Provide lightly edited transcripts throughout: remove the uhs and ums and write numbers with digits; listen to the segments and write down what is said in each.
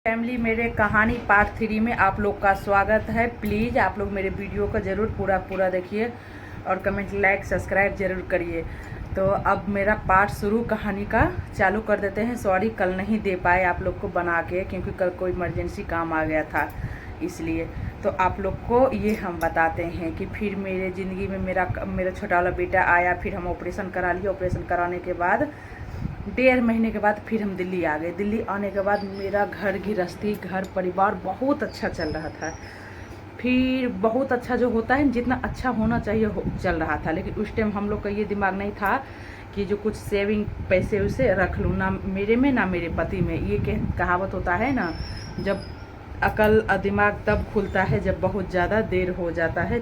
Family, मेरे कहानी part 3 में आप लोग का स्वागत है। प्लीज़ आप लोग मेरे वीडियो को ज़रूर पूरा देखिए और कमेंट लाइक सब्सक्राइब ज़रूर करिए। तो अब मेरा पार्ट शुरू कहानी का चालू कर देते हैं। सॉरी कल नहीं दे पाए आप लोग को बना के, क्योंकि कल कोई इमरजेंसी काम आ गया था इसलिए। तो आप लोग को ये हम बताते हैं कि फिर मेरे ज़िंदगी में मेरा छोटा वाला बेटा आया। फिर हम ऑपरेशन करा लिए। ऑपरेशन कराने के बाद 1.5 महीने के बाद फिर हम दिल्ली आ गए। दिल्ली आने के बाद मेरा घर गृहस्थी घर परिवार बहुत अच्छा चल रहा था। फिर बहुत अच्छा जो होता है, जितना अच्छा होना चाहिए चल रहा था। लेकिन उस टाइम हम लोग का ये दिमाग नहीं था कि जो कुछ सेविंग पैसे उसे रख लूँ, ना मेरे में ना मेरे पति में। ये कहावत होता है ना, जब अकल दिमाग तब खुलता है जब बहुत ज़्यादा देर हो जाता है।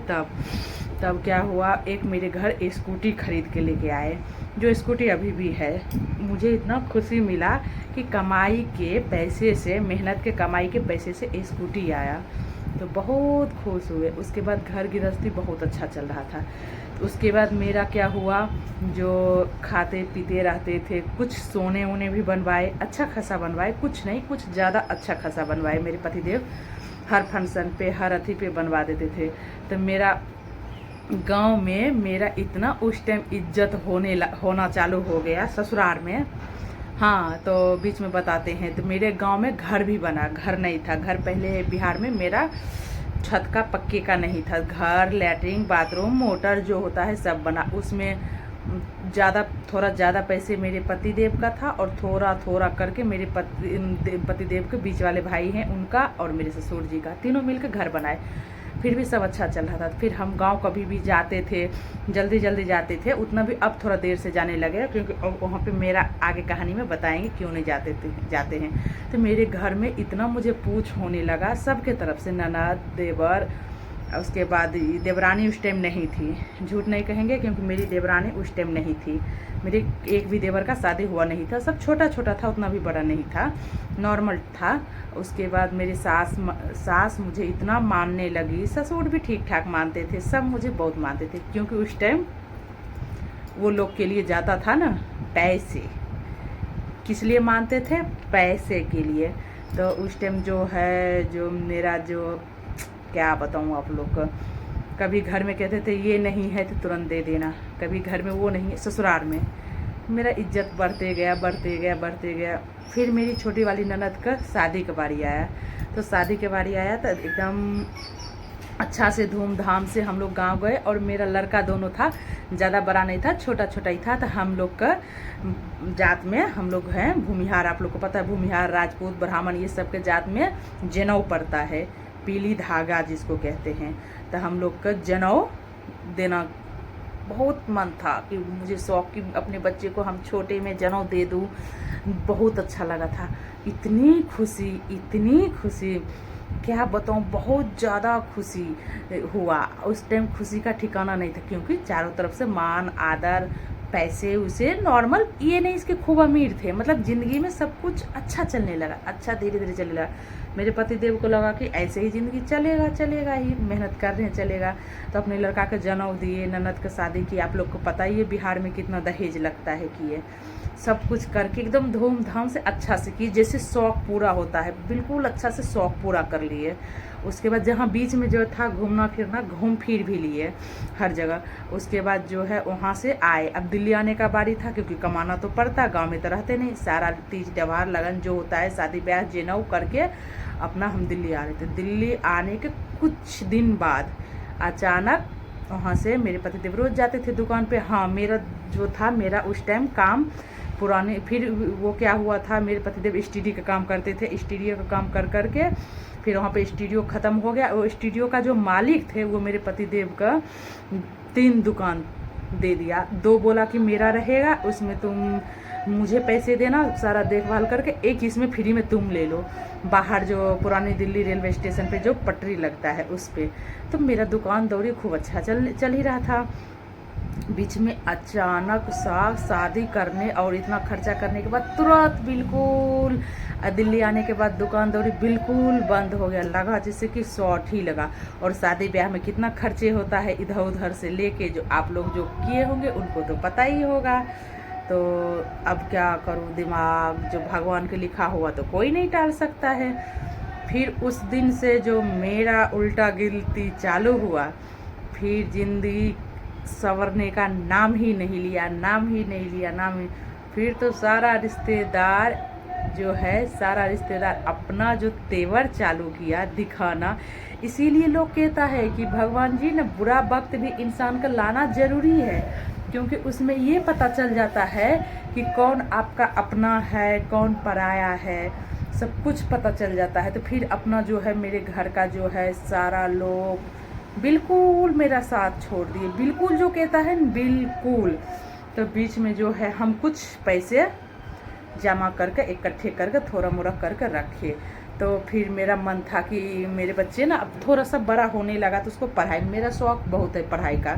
तब क्या हुआ, एक मेरे घर स्कूटी खरीद के लेके आए, जो स्कूटी अभी भी है। मुझे इतना खुशी मिला कि कमाई के पैसे से, मेहनत के कमाई के पैसे से स्कूटी आया, तो बहुत खुश हुए। उसके बाद घर गृहस्थी बहुत अच्छा चल रहा था। तो उसके बाद मेरा क्या हुआ, जो खाते पीते रहते थे, कुछ सोने वोने भी बनवाए, अच्छा खासा बनवाए, कुछ नहीं कुछ ज़्यादा अच्छा खासा बनवाए। मेरे पतिदेव हर फंक्शन पे हर अथी पे बनवा देते थे। तो मेरा गांव में मेरा इतना उस टाइम इज्जत होना चालू हो गया ससुराल में। हाँ, तो बीच में बताते हैं। तो मेरे गांव में घर भी बना। घर नहीं था, घर पहले बिहार में मेरा छत का पक्के का नहीं था। घर, लैट्रिन, बाथरूम, मोटर जो होता है सब बना। उसमें थोड़ा ज़्यादा पैसे मेरे पतिदेव का था, और थोड़ा करके मेरे पतिदेव के बीच वाले भाई हैं उनका और मेरे ससुर जी का, तीनों मिलकर घर बनाए। फिर भी सब अच्छा चल रहा था। फिर हम गांव कभी भी जाते थे, जल्दी जाते थे। उतना भी अब थोड़ा देर से जाने लगे, क्योंकि अब वहाँ पे मेरा आगे कहानी में बताएंगे क्यों नहीं जाते हैं। तो मेरे घर में इतना मुझे पूछ होने लगा सबके तरफ से, ननद, देवर। उसके बाद देवरानी उस टाइम नहीं थी, झूठ नहीं कहेंगे, क्योंकि मेरी देवरानी उस टाइम नहीं थी। मेरे एक भी देवर का शादी हुआ नहीं था, सब छोटा था, उतना भी बड़ा नहीं था, नॉर्मल था। उसके बाद मेरी सास मुझे इतना मानने लगी। ससुर भी ठीक ठाक मानते थे, सब मुझे बहुत मानते थे, क्योंकि उस टाइम वो लोग के लिए जाता था ना पैसे। किस लिए मानते थे? पैसे के लिए। तो उस टाइम जो है, जो मेरा जो क्या बताऊँ आप लोग को, कभी घर में कहते थे ये नहीं है तो तुरंत दे देना, कभी घर में वो नहीं है। ससुराल में मेरा इज्जत बढ़ते गया। फिर मेरी छोटी वाली ननद का शादी का बारी आया। तो शादी के बारी आया तो एकदम अच्छा से धूमधाम से हम लोग गांव गए। और मेरा लड़का दोनों था, ज़्यादा बड़ा नहीं था, छोटा ही था। तो हम लोग का जात में, हम लोग हैं भूमिहार, आप लोग को पता है भूमिहार, राजपूत, ब्राह्मण, ये सब के जात में जनेऊ पड़ता है, पीली धागा जिसको कहते हैं। तो हम लोग का जनेऊ देना बहुत मन था, कि मुझे शौक कि अपने बच्चे को हम छोटे में जनेऊ दे दूँ। बहुत अच्छा लगा था। इतनी खुशी क्या बताऊँ, बहुत ज़्यादा खुशी हुआ। उस टाइम खुशी का ठिकाना नहीं था, क्योंकि चारों तरफ से मान, आदर, पैसे उसे नॉर्मल, ये नहीं इसके खूब अमीर थे। मतलब ज़िंदगी में सब कुछ अच्छा चलने लगा, अच्छा धीरे चलने लगा। मेरे पतिदेव को लगा कि ऐसे ही ज़िंदगी चलेगा ही, मेहनत कर रहे हैं चलेगा। तो अपने लड़का के जनेऊ दिए, ननद का शादी की। आप लोग को पता ही है बिहार में कितना दहेज लगता है, कि ये सब कुछ करके एकदम धूमधाम से अच्छा से की, जैसे शौक पूरा होता है, बिल्कुल अच्छा से शौक पूरा कर लिए। उसके बाद जहाँ बीच में जो था घूमना फिरना, घूम फिर भी लिए हर जगह। उसके बाद जो है वहाँ से आए। अब दिल्ली आने का बारी था, क्योंकि कमाना तो पड़ता, गांव में तो रहते नहीं। सारा तीज त्योहार लगन जो होता है, शादी ब्याह जनेऊ करके अपना हम दिल्ली आ रहे थे। दिल्ली आने के कुछ दिन बाद अचानक वहाँ से मेरे पतिदेव रोज जाते थे दुकान पे। हाँ, मेरा जो था, मेरा उस टाइम काम पुराने, फिर वो क्या हुआ था, मेरे पतिदेव स्टूडियो का काम करते थे। स्टूडियो का काम करके फिर वहाँ पे स्टूडियो ख़त्म हो गया। वो स्टूडियो का जो मालिक थे, वो मेरे पतिदेव का 3 दुकान दे दिया। 2 बोला कि मेरा रहेगा, उसमें तुम मुझे पैसे देना सारा देखभाल करके, एक इसमें फ्री में तुम ले लो, बाहर जो पुरानी दिल्ली रेलवे स्टेशन पे जो पटरी लगता है उस पर। तो मेरा दुकान दौड़ी खूब अच्छा चल ही रहा था। बीच में अचानक शादी करने और इतना खर्चा करने के बाद तुरंत बिल्कुल दिल्ली आने के बाद दुकान दौड़ी बिल्कुल बंद हो गया। लगा जैसे कि शॉर्ट ही लगा। और शादी ब्याह में कितना खर्चे होता है इधर उधर से लेके, जो आप लोग जो किए होंगे उनको तो पता ही होगा। तो अब क्या करूं, दिमाग जो भगवान के लिखा हुआ तो कोई नहीं टाल सकता है। फिर उस दिन से जो मेरा उल्टा गिनती चालू हुआ, फिर ज़िंदगी संवरने का नाम ही नहीं लिया, नाम ही नहीं लिया, नाम ही। फिर तो सारा रिश्तेदार जो है, सारा रिश्तेदार अपना जो तेवर चालू किया दिखाना। इसीलिए लोग कहता है कि भगवान जी ने बुरा वक्त भी इंसान का लाना ज़रूरी है, क्योंकि उसमें ये पता चल जाता है कि कौन आपका अपना है, कौन पराया है, सब कुछ पता चल जाता है। तो फिर अपना जो है, मेरे घर का जो है सारा लोग बिल्कुल मेरा साथ छोड़ दिए, बिल्कुल जो कहता है बिल्कुल। तो बीच में जो है हम कुछ पैसे जमा करके इकट्ठे करके थोड़ा मोड़ा करके रखे। तो फिर मेरा मन था कि मेरे बच्चे ना अब थोड़ा सा बड़ा होने लगा तो उसको पढ़ाई, मेरा शौक़ बहुत है पढ़ाई का,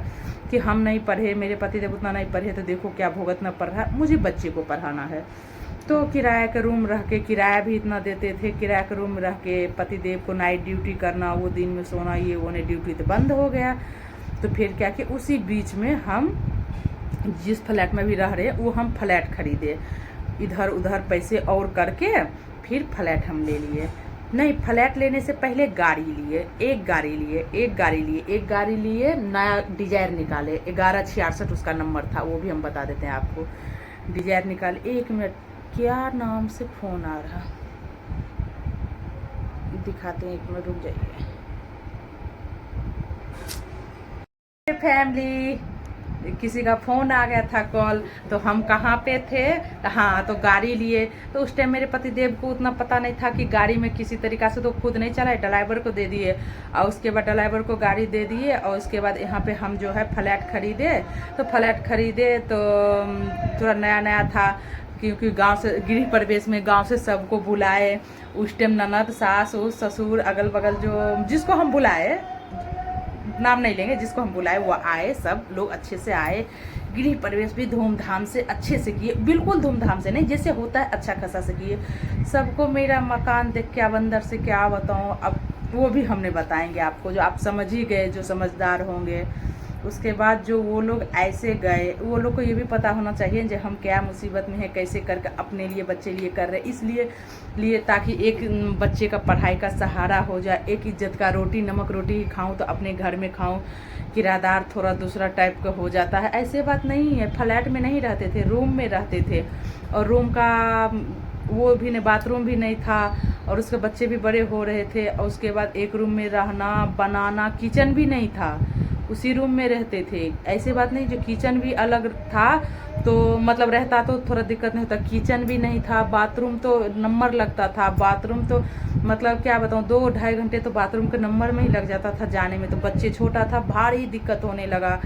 कि हम नहीं पढ़े, मेरे पति देव उतना नहीं पढ़े, तो देखो क्या भुगतना पड़ रहा है, मुझे बच्चे को पढ़ाना है। तो किराया का रूम रह के, किराया भी इतना देते थे, किराया का रूम रह के पति देव को नाइट ड्यूटी करना, वो दिन में सोना, ये वो ने ड्यूटी तो बंद हो गया। तो फिर क्या कि उसी बीच में हम जिस फ्लैट में भी रह रहे वो हम फ्लैट खरीदे, इधर उधर पैसे और करके फिर फ्लैट हम ले लिए। नहीं, फ्लैट लेने से पहले गाड़ी लिए, एक गाड़ी लिए, नया डिजायर निकाले, 1166 उसका नंबर था, वो भी हम बता देते हैं आपको। डिजायर निकाले, 1 मिनट, क्या नाम से फ़ोन आ रहा, दिखाते हैं, 1 मिनट रुक जाइए। फैमिली, किसी का फ़ोन आ गया था कॉल, तो हम कहाँ पे थे, हाँ, तो गाड़ी लिए। तो उस टाइम मेरे पति देव को उतना पता नहीं था कि गाड़ी में किसी तरीक़ा से तो खुद नहीं चलाए, ड्राइवर को दे दिए, और उसके बाद ड्राइवर को गाड़ी दे दिए, और उसके बाद यहाँ पे हम जो है फ्लैट खरीदे। तो फ्लैट खरीदे तो थोड़ा नया नया था, क्योंकि गांव से, गृह प्रवेश में गांव से सबको बुलाए। उस टाइम ननद, सास, ससुर, अगल बगल जो जिसको हम बुलाए, नाम नहीं लेंगे, जिसको हम बुलाए वो आए, सब लोग अच्छे से आए। गृह प्रवेश भी धूमधाम से अच्छे से किए, बिल्कुल धूमधाम से नहीं, जैसे होता है अच्छा खासा से किए। सबको मेरा मकान देख के अब अंदर से क्या बताऊँ, अब वो भी हमने बताएंगे आपको, जो आप समझ ही गए, जो समझदार होंगे। उसके बाद जो वो लोग ऐसे गए, वो लोग को ये भी पता होना चाहिए जो हम क्या मुसीबत में है, कैसे करके अपने लिए, बच्चे लिए कर रहे, इसलिए ताकि एक बच्चे का पढ़ाई का सहारा हो जाए, एक इज्जत का, रोटी नमक रोटी खाऊं तो अपने घर में खाऊं, किराएदार थोड़ा दूसरा टाइप का हो जाता है। ऐसे बात नहीं है, फ्लैट में नहीं रहते थे, रूम में रहते थे, और रूम का वो भी नहीं, बाथरूम भी नहीं था, और उसके बच्चे भी बड़े हो रहे थे, और उसके बाद एक रूम में रहना, बनाना, किचन भी नहीं था, उसी रूम में रहते थे। ऐसे बात नहीं जो किचन भी अलग था, तो मतलब रहता तो थोड़ा दिक्कत नहीं होता, किचन भी नहीं था, बाथरूम तो नंबर लगता था, बाथरूम तो मतलब क्या बताऊँ, 2-2.5 घंटे तो बाथरूम के नंबर में ही लग जाता था जाने में। तो बच्चे छोटा था, भारी दिक्कत होने लगा,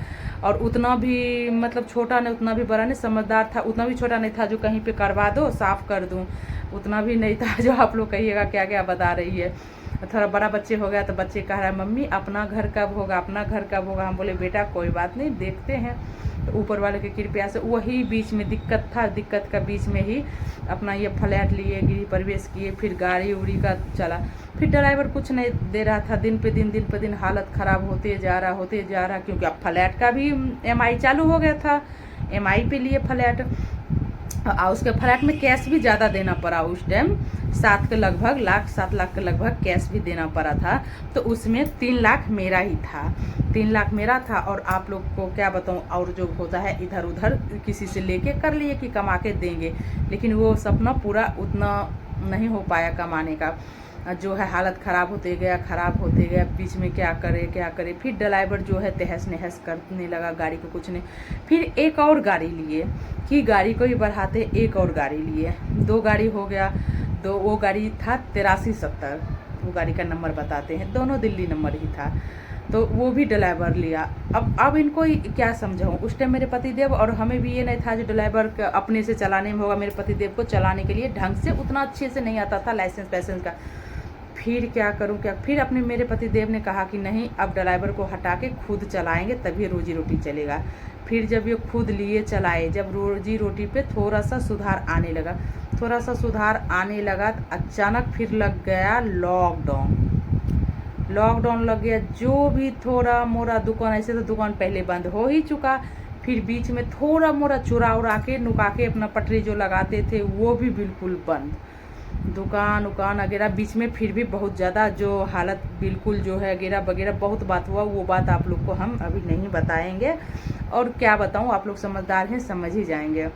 और उतना भी मतलब छोटा नहीं, उतना भी बड़ा नहीं, समझदार था, उतना भी छोटा नहीं था जो कहीं पे करवा दो, साफ़ कर दूँ, उतना भी नहीं था जो आप लोग कहिएगा क्या क्या बता रही है। थोड़ा बड़ा बच्चे हो गया तो बच्चे कह रहा है मम्मी अपना घर कब होगा, अपना घर कब होगा। हम बोले बेटा कोई बात नहीं, देखते हैं। तो ऊपर वाले की कृपया से वही बीच में दिक्कत था, दिक्कत का बीच में ही अपना ये फ्लैट लिए, गृह प्रवेश किए, फिर गाड़ी उड़ी का चला। फिर ड्राइवर कुछ नहीं दे रहा था, दिन पे दिन हालत ख़राब होते जा रहा, क्योंकि अब फ्लैट का भी EMI चालू हो गया था, EMI पे लिए फ्लैट, और उसके फ्लैट में कैश भी ज़्यादा देना पड़ा उस टाइम, 7 लाख के लगभग कैश भी देना पड़ा था। तो उसमें 3 लाख मेरा ही था, 3 लाख मेरा था। और आप लोग को क्या बताऊँ, और जो होता है इधर उधर किसी से लेके कर लिए कि कमा के देंगे, लेकिन वो सपना पूरा उतना नहीं हो पाया कमाने का, जो है हालत ख़राब होते गया। बीच में क्या करे। फिर ड्राइवर जो है तहस नहस करने लगा, गाड़ी को कुछ नहीं। फिर एक और गाड़ी लिए कि गाड़ी को ही बढ़ाते, एक और गाड़ी लिए, 2 गाड़ी हो गया। वो गाड़ी था 8370, वो गाड़ी का नंबर बताते हैं, दोनों दिल्ली नंबर ही था। तो वो भी ड्राइवर लिया। अब इनको क्या समझाऊँ, उस टाइम मेरे पति देव और हमें भी ये नहीं था जो ड्राइवर अपने से चलाने में होगा। मेरे पति देव को चलाने के लिए ढंग से उतना अच्छे से नहीं आता था, लाइसेंस का। फिर क्या करूं, फिर अपने मेरे पति देव ने कहा कि नहीं, अब ड्राइवर को हटा के खुद चलाएंगे तभी रोजी रोटी चलेगा। फिर जब ये खुद लिए चलाए, जब रोजी रोटी पे थोड़ा सा सुधार आने लगा, तो अचानक फिर लग गया लॉकडाउन लग गया। जो भी थोड़ा मोरा दुकान, ऐसे तो दुकान पहले बंद हो ही चुका, फिर बीच में थोड़ा मोड़ा चुरा उरा के नुका के अपना पटरी जो लगाते थे वो भी बिल्कुल बंद, दुकान उकान वगैरह बीच में फिर भी बहुत ज़्यादा जो हालत बिल्कुल जो है वगैरह वगैरह बहुत बात हुआ, वो बात आप लोग को हम अभी नहीं बताएंगे। और क्या बताऊँ, आप लोग समझदार हैं, समझ ही जाएंगे।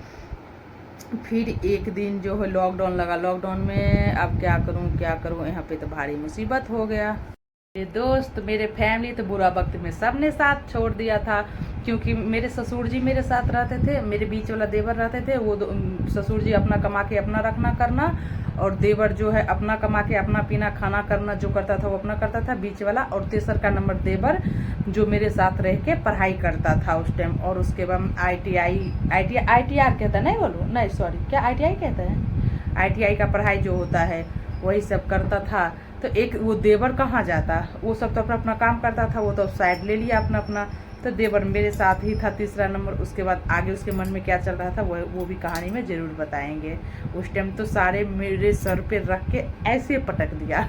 फिर एक दिन जो है लॉकडाउन लगा, लॉकडाउन में अब क्या करूँ, यहाँ पे तो भारी मुसीबत हो गया। मेरे दोस्त, मेरे फैमिली तो बुरा वक्त में सब ने साथ छोड़ दिया था, क्योंकि मेरे ससुर जी मेरे साथ रहते थे, मेरे बीच वाला देवर रहते थे, वो ससुर जी अपना कमा के अपना रखना करना, और देवर जो है अपना कमा के अपना पीना खाना करना जो करता था वो अपना करता था, बीच वाला। और तेसर का नंबर देवर जो मेरे साथ रह के पढ़ाई करता था उस टाइम। और उसके बाद ITR कहता है, नहीं बोलो, नहीं सॉरी, क्या ITI कहते हैं, ITI का पढ़ाई जो होता है वही सब करता था। तो एक वो देवर कहाँ जाता, वो सब तो अपना अपना काम करता था, वो तो साइड ले लिया अपना अपना। तो देवर मेरे साथ ही था तीसरा नंबर। उसके बाद आगे उसके मन में क्या चल रहा था वो भी कहानी में ज़रूर बताएंगे। उस टाइम तो सारे मेरे सर पे रख के ऐसे पटक दिया।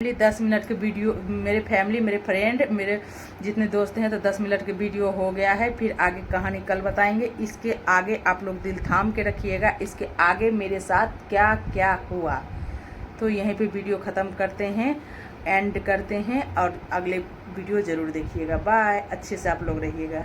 10 मिनट के वीडियो, मेरे फैमिली, मेरे फ्रेंड, मेरे जितने दोस्त हैं, तो 10 मिनट के वीडियो हो गया है। फिर आगे कहानी कल बताएंगे। इसके आगे आप लोग दिल थाम के रखिएगा, इसके आगे मेरे साथ क्या क्या हुआ। तो यहीं पे वीडियो ख़त्म करते हैं, एंड करते हैं, और अगले वीडियो ज़रूर देखिएगा। बाय, अच्छे से आप लोग रहिएगा।